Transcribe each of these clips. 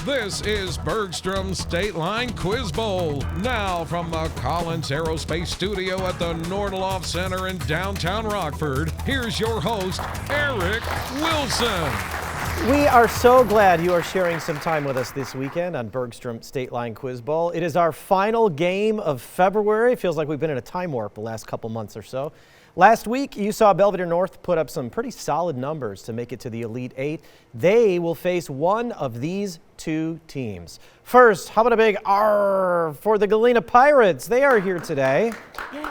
This is Bergstrom State Line Quiz Bowl. Now from the Collins Aerospace Studio at the Nordloff Center in downtown Rockford, here's your host, Eric Wilson. We are so glad you are sharing some time with us this weekend on Bergstrom State Line Quiz Bowl. It is our final game of February. Feels like we've been in a time warp the last couple months or so. Last week, you saw Belvedere North put up some pretty solid numbers to make it to the Elite Eight. They will face one of these two teams. First, how about a big R for the Galena Pirates? They are here today. Yay.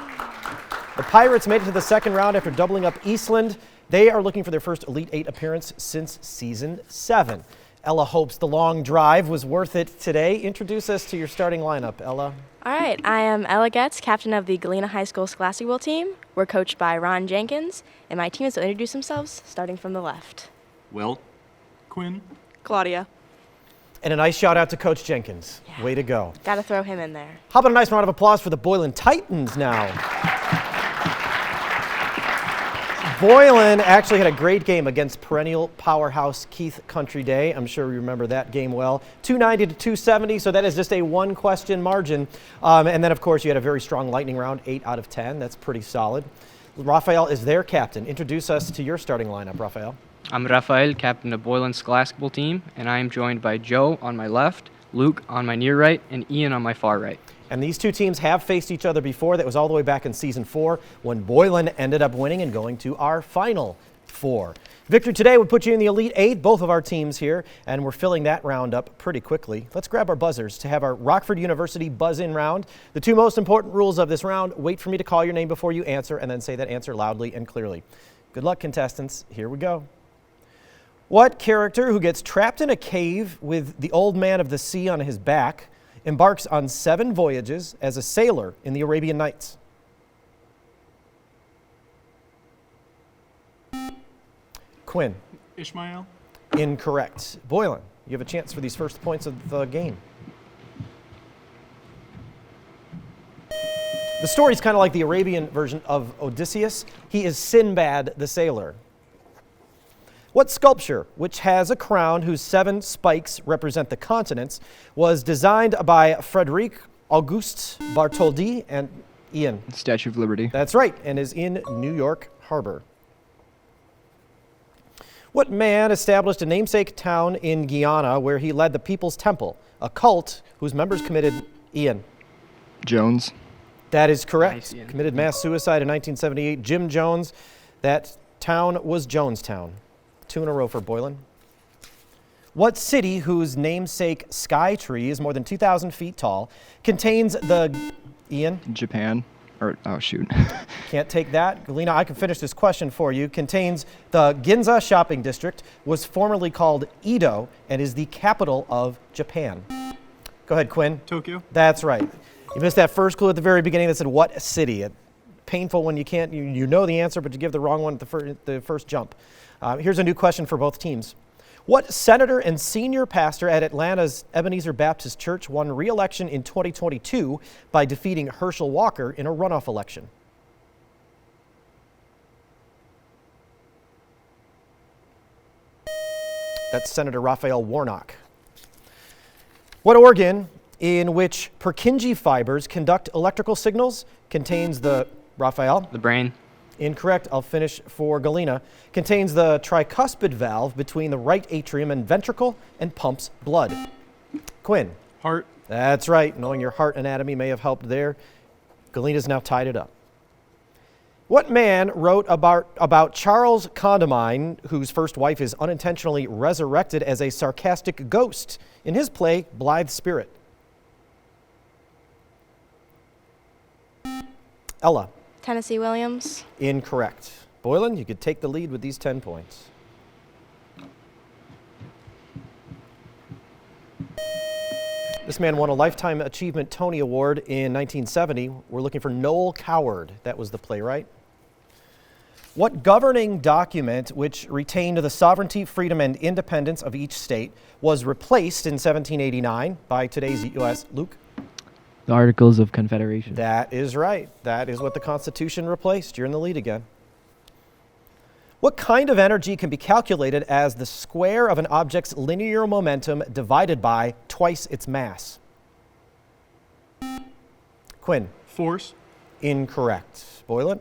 The Pirates made it to the second round after doubling up Eastland. They are looking for their first Elite Eight appearance since Season 7. Ella hopes the long drive was worth it today. Introduce us to your starting lineup, Ella. All right, I am Ella Getz, captain of the Galena High School Scholastic Bowl team. We're coached by Ron Jenkins, and my teammates will introduce themselves, starting from the left. Will, Quinn, Claudia. And a nice shout out to Coach Jenkins. Yeah. Way to go. Got to throw him in there. How about a nice round of applause for the Boylan Titans now? Boylan actually had a great game against perennial powerhouse Keith Country Day. I'm sure you remember that game well. 290 to 270, so that is just a one-question margin. And then, of course, you had a very strong lightning round, 8 out of 10. That's pretty solid. Raphael is their captain. Introduce us to your starting lineup, Raphael. I'm Raphael, captain of Boylan's Scholastic Bowl team, and I am joined by Joe on my left, Luke on my near right, and Ian on my far right. And these two teams have faced each other before. That was all the way back in Season 4 when Boylan ended up winning and going to our Final Four. Victory today would put you in the Elite Eight, both of our teams here, and we're filling that round up pretty quickly. Let's grab our buzzers to have our Rockford University buzz-in round. The two most important rules of this round: wait for me to call your name before you answer, and then say that answer loudly and clearly. Good luck, contestants. Here we go. What character who gets trapped in a cave with the old man of the sea on his back embarks on 7 voyages as a sailor in the Arabian Nights? Quinn. Ishmael. Incorrect. Boylan, you have a chance for these first points of the game. The story's kind of like the Arabian version of Odysseus. He is Sinbad the sailor. What sculpture, which has a crown whose 7 spikes represent the continents, was designed by Frederic Auguste Bartholdi and Ian? Statue of Liberty. That's right, and is in New York Harbor. What man established a namesake town in Guyana where he led the People's Temple, a cult whose members committed, Ian? Jones. That is correct. Nice, Committed mass suicide in 1978. Jim Jones. That town was Jonestown. 2 in a row for Boylan. What city, whose namesake sky tree is more than 2,000 feet tall, contains the, Ian? Japan. Oh, shoot. Can't take that. Galena, I can finish this question for you. Contains the Ginza shopping district, was formerly called Edo, and is the capital of Japan. Go ahead, Quinn. Tokyo. That's right. You missed that first clue at the very beginning that said what city. Painful when you can't, you know the answer, but you give the wrong one at the first jump. Here's a new question for both teams. What senator and senior pastor at Atlanta's Ebenezer Baptist Church won re-election in 2022 by defeating Herschel Walker in a runoff election? That's Senator Raphael Warnock. What organ in which Purkinje fibers conduct electrical signals contains the, Raphael? The brain. Incorrect. I'll finish for Galena. Contains the tricuspid valve between the right atrium and ventricle and pumps blood. Quinn. Heart. That's right. Knowing your heart anatomy may have helped there. Galena's now tied it up. What man wrote about Charles Condamine, whose first wife is unintentionally resurrected as a sarcastic ghost in his play Blithe Spirit? Ella. Tennessee Williams. Incorrect. Boylan, you could take the lead with these 10 points. This man won a Lifetime Achievement Tony Award in 1970. We're looking for Noel Coward. That was the playwright. What governing document, which retained the sovereignty, freedom, and independence of each state, was replaced in 1789 by today's U.S. Luke? The Articles of Confederation. That is right. That is what the Constitution replaced. You're in the lead again. What kind of energy can be calculated as the square of an object's linear momentum divided by twice its mass? Quinn. Force. Incorrect. Boylan.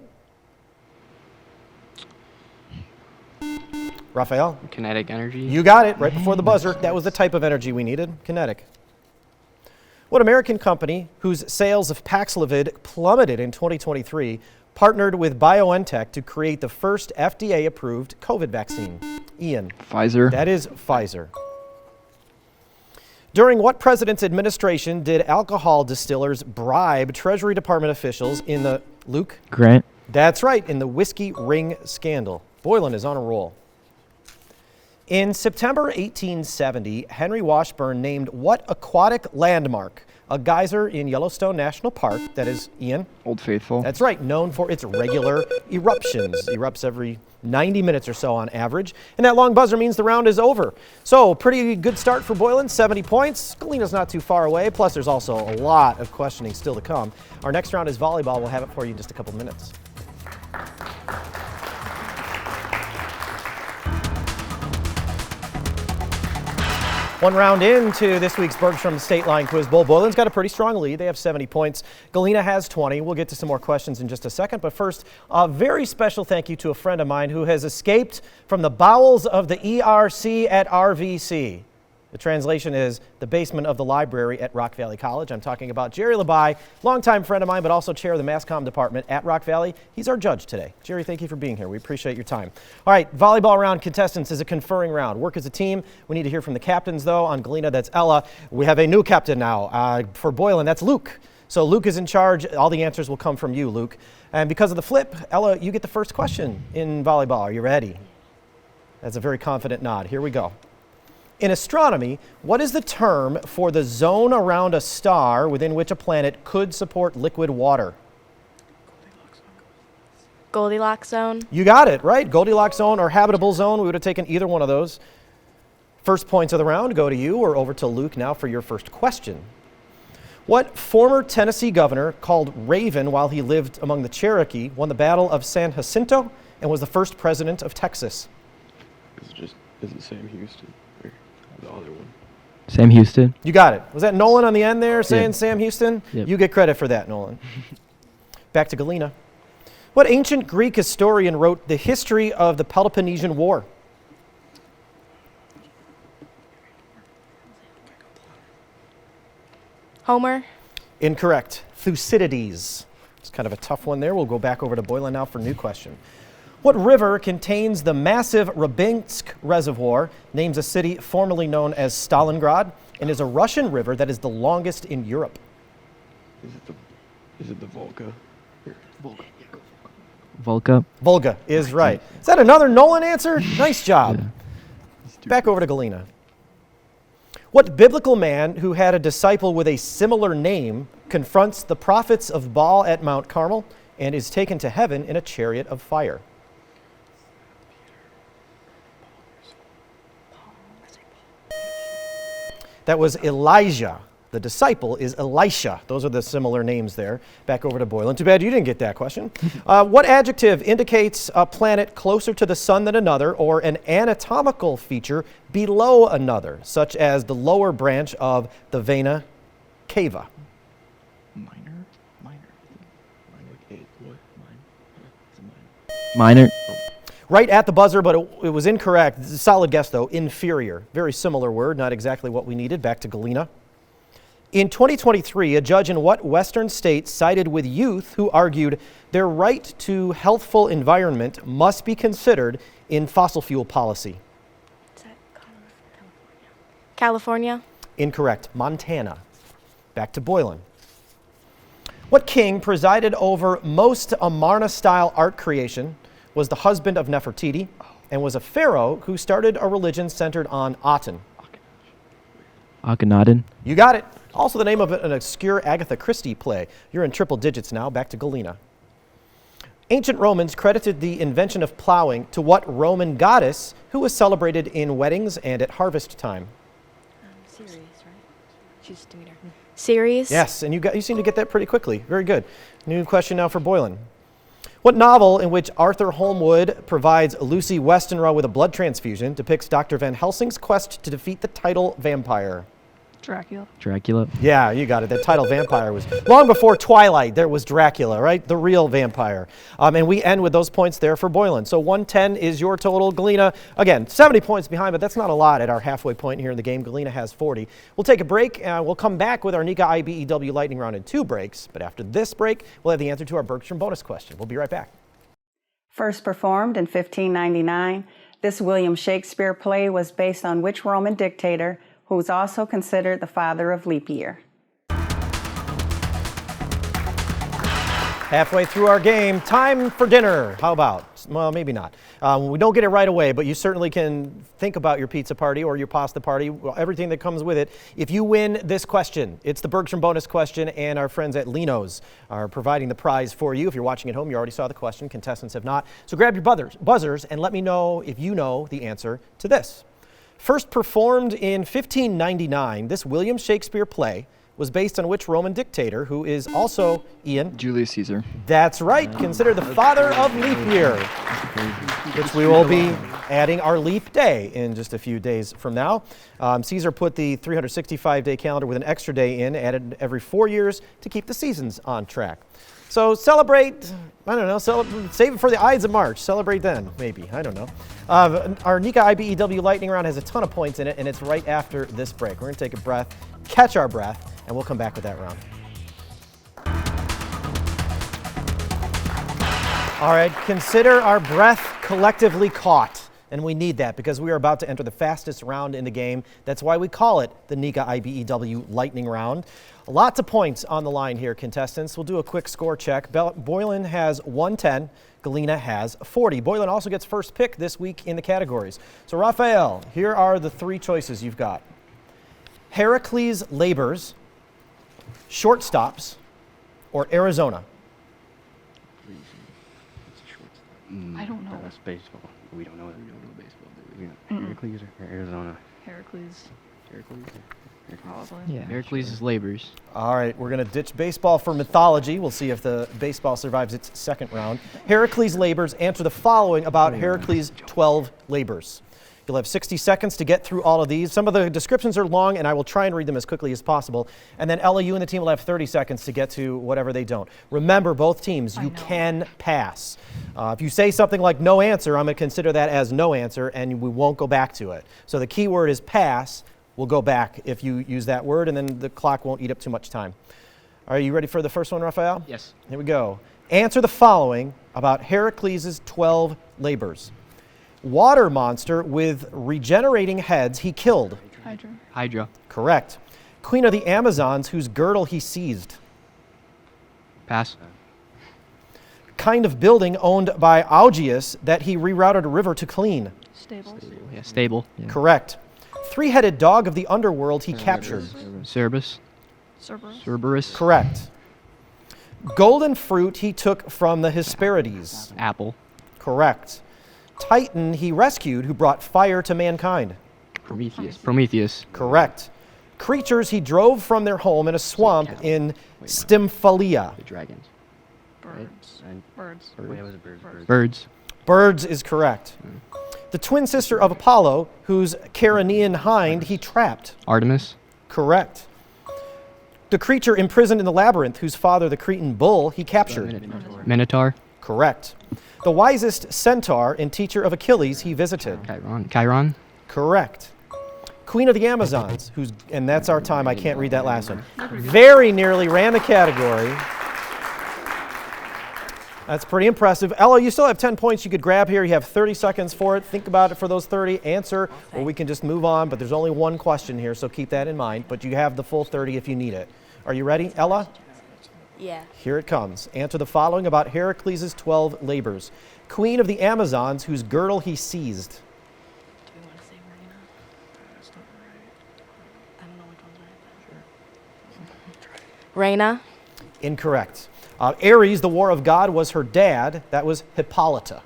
Raphael. Kinetic energy. You got it right before the buzzer. That was the type of energy we needed. Kinetic. What American company whose sales of Paxlovid plummeted in 2023 partnered with BioNTech to create the first FDA-approved COVID vaccine? Ian. Pfizer. That is Pfizer. During what president's administration did alcohol distillers bribe Treasury Department officials in the, Luke? Grant. That's right, in the whiskey ring scandal. Boylan is on a roll. In September 1870, Henry Washburn named what aquatic landmark a geyser in Yellowstone National Park? That is, Ian? Old Faithful. That's right, known for its regular eruptions. Erupts every 90 minutes or so on average. And that long buzzer means the round is over. So, pretty good start for Boylan, 70 points. Galena's not too far away, plus there's also a lot of questioning still to come. Our next round is volleyball. We'll have it for you in just a couple minutes. One round into this week's Bergstrom State Line Quiz Bowl. Boylan's got a pretty strong lead. They have 70 points. Galena has 20. We'll get to some more questions in just a second. But first, a very special thank you to a friend of mine who has escaped from the bowels of the ERC at RVC. The translation is the basement of the library at Rock Valley College. I'm talking about Jerry Labai, longtime friend of mine, but also chair of the Mass Comm department at Rock Valley. He's our judge today. Jerry, thank you for being here. We appreciate your time. All right, volleyball round contestants is a conferring round. Work as a team. We need to hear from the captains, though. On Galena, that's Ella. We have a new captain now. For Boylan, that's Luke. So Luke is in charge. All the answers will come from you, Luke. And because of the flip, Ella, you get the first question in volleyball. Are you ready? That's a very confident nod. Here we go. In astronomy, what is the term for the zone around a star within which a planet could support liquid water? Goldilocks zone. You got it, right? Goldilocks zone or habitable zone. We would have taken either one of those. First points of the round go to you or over to Luke now for your first question. What former Tennessee governor called Raven while he lived among the Cherokee won the Battle of San Jacinto and was the first president of Texas? Is it Sam Houston? The other one. Sam Houston. You got it. Was that Nolan on the end there saying Yeah. Sam Houston? Yep. You get credit for that, Nolan. Back to Galena. What ancient Greek historian wrote the history of the Peloponnesian War? Homer. Incorrect. Thucydides. It's kind of a tough one there. We'll go back over to Boylan now for a new question. What river contains the massive Rybinsk Reservoir, names a city formerly known as Stalingrad, and is a Russian river that is the longest in Europe? Is it the Volga? Here, Volga. Volga. Volga is right. Is that another Nolan answer? Nice job. Yeah. Back over to Galena. What biblical man who had a disciple with a similar name confronts the prophets of Baal at Mount Carmel and is taken to heaven in a chariot of fire? That was Elijah. The disciple is Elisha. Those are the similar names there. Back over to Boylan. Too bad you didn't get that question. What adjective indicates a planet closer to the sun than another or an anatomical feature below another, such as the lower branch of the vena cava? Minor. Right at the buzzer, but it was incorrect. Solid guess, though. Inferior. Very similar word, not exactly what we needed. Back to Galena. In 2023, a judge in what western state sided with youth who argued their right to healthful environment must be considered in fossil fuel policy? Is that California? Incorrect. Montana. Back to Boylan. What king presided over most Amarna-style art creation, was the husband of Nefertiti, and was a pharaoh who started a religion centered on Aten? Akhenaten. You got it. Also the name of an obscure Agatha Christie play. You're in triple digits now. Back to Galena. Ancient Romans credited the invention of plowing to what Roman goddess who was celebrated in weddings and at harvest time? Ceres, right? She's Demeter. Ceres? Yes, and you seem to get that pretty quickly. Very good. New question now for Boylan. What novel in which Arthur Holmwood provides Lucy Westenra with a blood transfusion depicts Dr. Van Helsing's quest to defeat the title vampire? Dracula. Dracula. Yeah, you got it. That title vampire was long before Twilight. There was Dracula, right? The real vampire. And we end with those points there for Boylan. So 110 is your total. Galena, again, 70 points behind, but that's not a lot at our halfway point here in the game. Galena has 40. We'll take a break. We'll come back with our NICA IBEW lightning round in 2 breaks. But after this break, we'll have the answer to our Bergstrom bonus question. We'll be right back. First performed in 1599, this William Shakespeare play was based on which Roman dictator who was also considered the father of leap year? Halfway through our game, time for dinner. How about? Well, maybe not. We don't get it right away, but you certainly can think about your pizza party or your pasta party, everything that comes with it. If you win this question, it's the Bergstrom bonus question, and our friends at Lino's are providing the prize for you. If you're watching at home, you already saw the question. Contestants have not. So grab your buzzers and let me know if you know the answer to this. First performed in 1599, this William Shakespeare play was based on which Roman dictator who is also, Ian? Julius Caesar. That's right, considered the father of leap year, which we will be adding our leap day in just a few days from now. Caesar put the 365-day calendar with an extra day in, added every 4 years to keep the seasons on track. So celebrate, I don't know, save it for the Ides of March. Celebrate then, maybe, I don't know. Our NICA IBEW lightning round has a ton of points in it, and it's right after this break. We're going to take a breath, catch our breath, and we'll come back with that round. All right, consider our breath collectively caught. And we need that because we are about to enter the fastest round in the game. That's why we call it the NICA IBEW lightning round. Lots of points on the line here, contestants. We'll do a quick score check. Boylan has 110. Galena has 40. Boylan also gets first pick this week in the categories. So Raphael, here are the 3 choices you've got. Heracles Labors, Shortstops, or Arizona? I don't know. That's baseball. We don't know it. We don't know baseball, do we? Heracles or Arizona? Heracles. Heracles? Probably. Yeah. Heracles is Labors. All right, we're going to ditch baseball for mythology. We'll see if the baseball survives its second round. Heracles Labors, answer the following about Heracles' 12 labors. You'll have 60 seconds to get through all of these. Some of the descriptions are long, and I will try and read them as quickly as possible. And then Ella, you and the team will have 30 seconds to get to whatever they don't. Remember, both teams, you can pass. If you say something like no answer, I'm going to consider that as no answer, and we won't go back to it. So the key word is pass. We'll go back if you use that word, and then the clock won't eat up too much time. Are you ready for the first one, Raphael? Yes. Here we go. Answer the following about Heracles' 12 labors. Water monster with regenerating heads he killed. Hydra. Hydra. Correct. Queen of the Amazons whose girdle he seized. Pass. Kind of building owned by Augeas that he rerouted a river to clean. Stables. Yeah, stable. Yeah. Correct. 3-headed dog of the underworld he captured. Cerberus. Cerberus. Cerberus. Correct. Golden fruit he took from the Hesperides. Apple. Correct. Titan he rescued who brought fire to mankind. Prometheus. Prometheus. Correct. Creatures he drove from their home in a swamp in Stymphalia. The dragons. Birds. Birds. Birds. Birds is correct. The twin sister of Apollo, whose Carinean hind he trapped. Artemis. Correct. The creature imprisoned in the labyrinth, whose father, the Cretan bull, he captured. Minotaur. Correct. The wisest centaur and teacher of Achilles he visited. Chiron. Correct. Queen of the Amazons, and that's our time. I can't read that last one. Very nearly ran the category. That's pretty impressive. Ella, you still have 10 points you could grab here. You have 30 seconds for it. Think about it for those 30. Answer, or we can just move on. But there's only one question here, so keep that in mind. But you have the full 30 if you need it. Are you ready, Ella? Yeah. Here it comes. Answer the following about Heracles' 12 labors. Queen of the Amazons, whose girdle he seized. Do we want to say Marina? That's not right. I don't know which one's right. Reina. Incorrect. Ares, the war of God, was her dad. That was Hippolyta.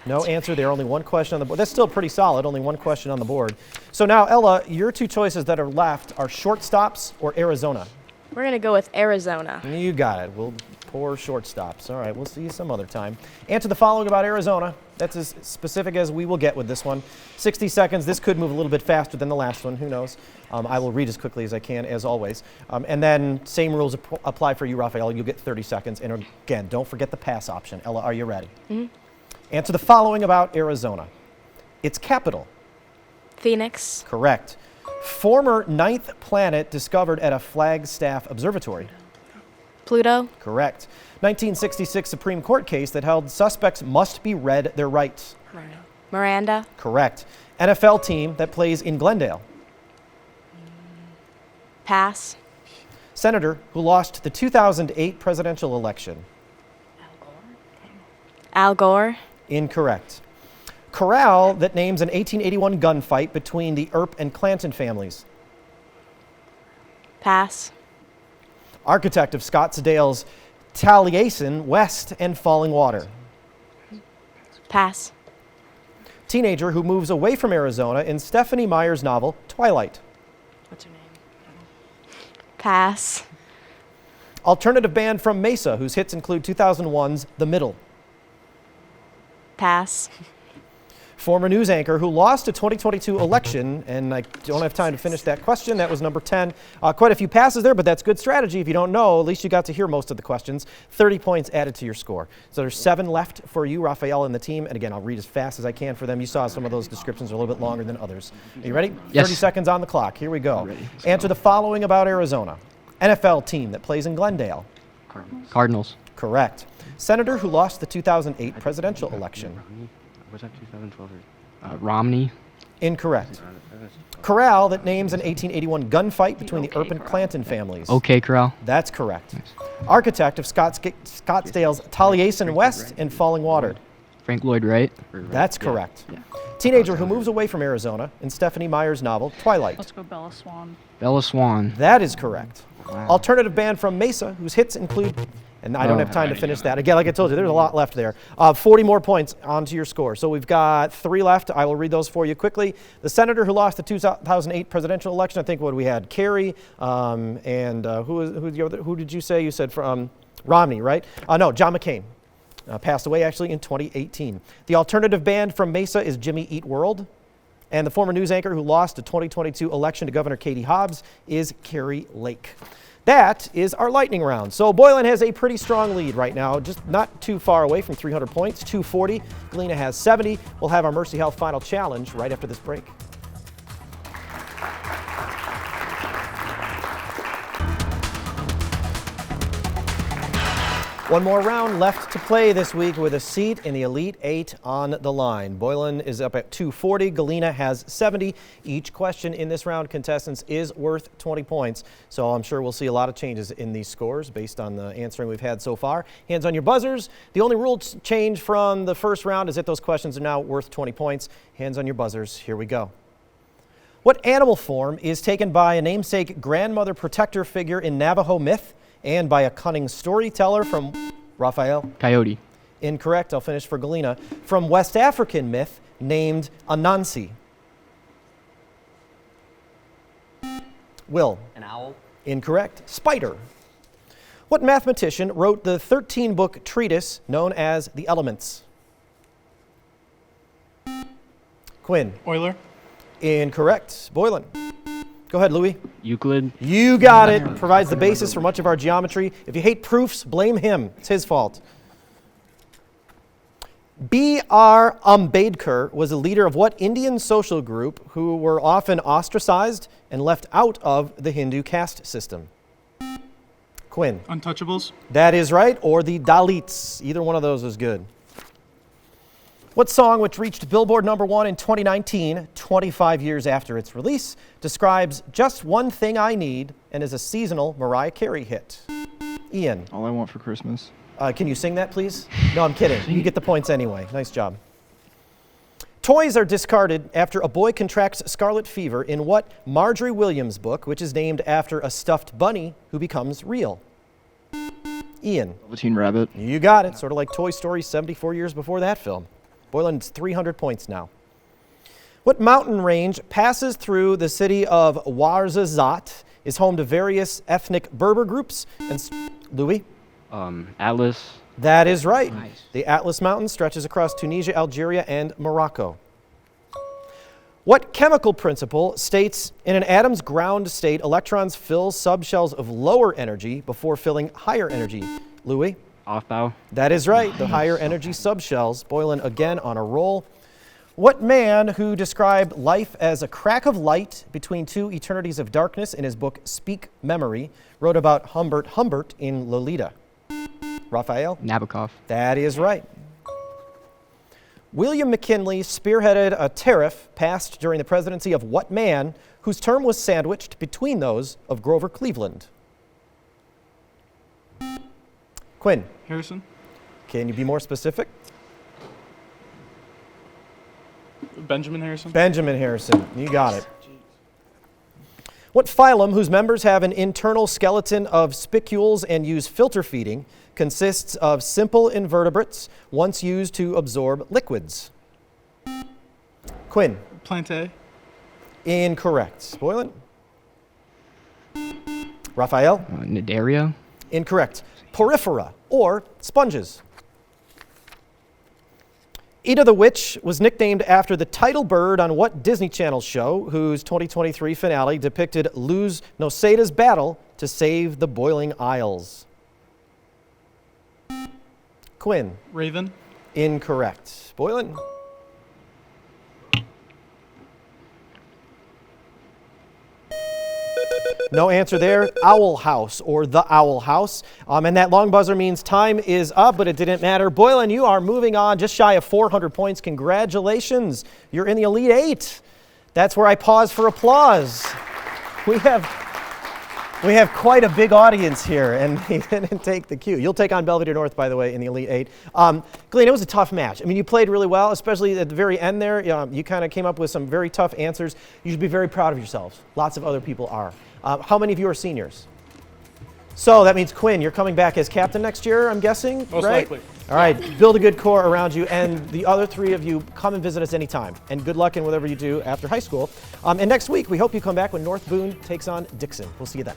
No answer there. Only one question on the board. That's still pretty solid. Only one question on the board. So now, Ella, your 2 choices that are left are shortstops or Arizona. We're going to go with Arizona. You got it. We'll Poor shortstops. All right, we'll see you some other time. Answer the following about Arizona. That's as specific as we will get with this one. 60 seconds. This could move a little bit faster than the last one. Who knows? I will read as quickly as I can, as always. And then same rules apply for you, Raphael. You'll get 30 seconds. And again, don't forget the pass option. Ella, are you ready? Mm-hmm. Answer the following about Arizona. Its capital. Phoenix. Correct. Former ninth planet discovered at a Flagstaff observatory. Pluto. Correct. 1966 Supreme Court case that held suspects must be read their rights. Miranda. Correct. NFL team that plays in Glendale. Pass. Senator who lost the 2008 presidential election. Al Gore. Incorrect. Corral that names an 1881 gunfight between the Earp and Clanton families. Pass. Architect of Scottsdale's Taliesin West and Falling Water. Pass. Teenager who moves away from Arizona in Stephanie Meyer's novel Twilight. What's her name? Pass. Alternative band from Mesa whose hits include 2001's The Middle. Pass. Former news anchor who lost a 2022 election, and I don't have time to finish that question. That was number 10. Quite a few passes there, but that's good strategy. If you don't know, at least you got to hear most of the questions. 30 points added to your score. So there's 7 left for you, Raphael, and the team. And again, I'll read as fast as I can for them. You saw some of those descriptions are a little bit longer than others. Are you ready? Yes. 30 seconds on the clock. Here we go. Answer the following about Arizona. NFL team that plays in Glendale. Cardinals. Correct. Senator who lost the 2008 presidential election. Was that 2012? Romney. Incorrect. Corral that names an 1881 gunfight between the Earp and Clanton families. Okay, Corral. That's correct. Architect of Scottsdale's Taliesin West and Falling Water. Frank Lloyd Wright. That's correct. Teenager who moves away from Arizona in Stephanie Meyer's novel Twilight. Let's go Bella Swan. Bella Swan. That is correct. Alternative band from Mesa whose hits include, and I don't have time to finish that. Again, like I told you, there's a lot left there. 40 more points onto your score. So we've got 3 left. I will read those for you quickly. The senator who lost the 2008 presidential election, I think what we had, Kerry, and who did you say? You said from Romney, right? No, John McCain. Passed away actually in 2018. The alternative band from Mesa is Jimmy Eat World. And the former news anchor who lost the 2022 election to Governor Katie Hobbs is Carrie Lake. That is our lightning round. So Boylan has a pretty strong lead right now, just not too far away from 300 points, 240. Galena has 70. We'll have our Mercy Health final challenge right after this break. One more round left to play this week with a seat in the Elite 8 on the line. Boylan is up at 240. Galena has 70. Each question in this round, contestants, is worth 20 points. So I'm sure we'll see a lot of changes in these scores based on the answering we've had so far. Hands on your buzzers. The only rule change from the first round is that those questions are now worth 20 points. Hands on your buzzers. Here we go. What animal form is taken by a namesake grandmother protector figure in Navajo myth and by a cunning storyteller from Raphael? Coyote. Incorrect. I'll finish for Galena. From West African myth named Anansi. Will? An owl. Incorrect. Spider. What mathematician wrote the 13-book treatise known as The Elements? Quinn? Euler. Incorrect. Boylan? Go ahead, Louis. Euclid. You got it. Provides the basis for much of our geometry. If you hate proofs, blame him. It's his fault. B.R. Ambedkar was a leader of what Indian social group who were often ostracized and left out of the Hindu caste system? Quinn. Untouchables. That is right. Or the Dalits. Either one of those is good. What song, which reached Billboard #1 in 2019, 25 years after its release, describes just one thing I need and is a seasonal Mariah Carey hit? Ian. All I Want for Christmas. Can you sing that, please? No, I'm kidding. You get the points anyway. Nice job. Toys are discarded after a boy contracts scarlet fever in what Marjorie Williams book, which is named after a stuffed bunny who becomes real? Ian. Velveteen Rabbit. You got it. Sort of like Toy Story 74 years before that film. Boylan's 300 points now. What mountain range passes through the city of Ouarzazate, is home to various ethnic Berber groups? And Louis? Atlas. That is right. Nice. The Atlas Mountains stretches across Tunisia, Algeria, and Morocco. What chemical principle states in an atom's ground state, electrons fill subshells of lower energy before filling higher energy? Louis? Off-bow. That is right. The higher energy subshells. Boylan again on a roll. What man who described life as a crack of light between two eternities of darkness in his book Speak Memory wrote about Humbert in Lolita? Raphael? Nabokov. That is right. William McKinley spearheaded a tariff passed during the presidency of what man whose term was sandwiched between those of Grover Cleveland? Quinn, Harrison. can you be more specific? Benjamin Harrison. Benjamin Harrison, you got it. What phylum, whose members have an internal skeleton of spicules and use filter feeding, consists of simple invertebrates once used to absorb liquids? Quinn. Plantae. Incorrect. Boylan. Raphael. Nidaria. Incorrect. Porifera, or sponges. Ida the Witch was nicknamed after the title bird on what Disney Channel show whose 2023 finale depicted Luz Noseda's battle to save the Boiling Isles? Quinn. Raven. Incorrect. Boylan. No answer there. Owl House, or the Owl House. And that long buzzer means time is up, but it didn't matter. Boylan, you are moving on just shy of 400 points. Congratulations. You're in the Elite Eight. That's where I pause for applause. We have quite a big audience here, and he didn't take the cue. You'll take on Belvedere North, by the way, in the Elite Eight. Galena, it was a tough match. I mean, you played really well, especially at the very end there. You kind of came up with some very tough answers. You should be very proud of yourselves. Lots of other people are. How many of you are seniors? So that means, Quinn, you're coming back as captain next year, I'm guessing, Most right? likely. All right, build a good core around you, and the other three of you, come and visit us anytime. And good luck in whatever you do after high school. And next week, we hope you come back when North Boone takes on Dixon. We'll see you then.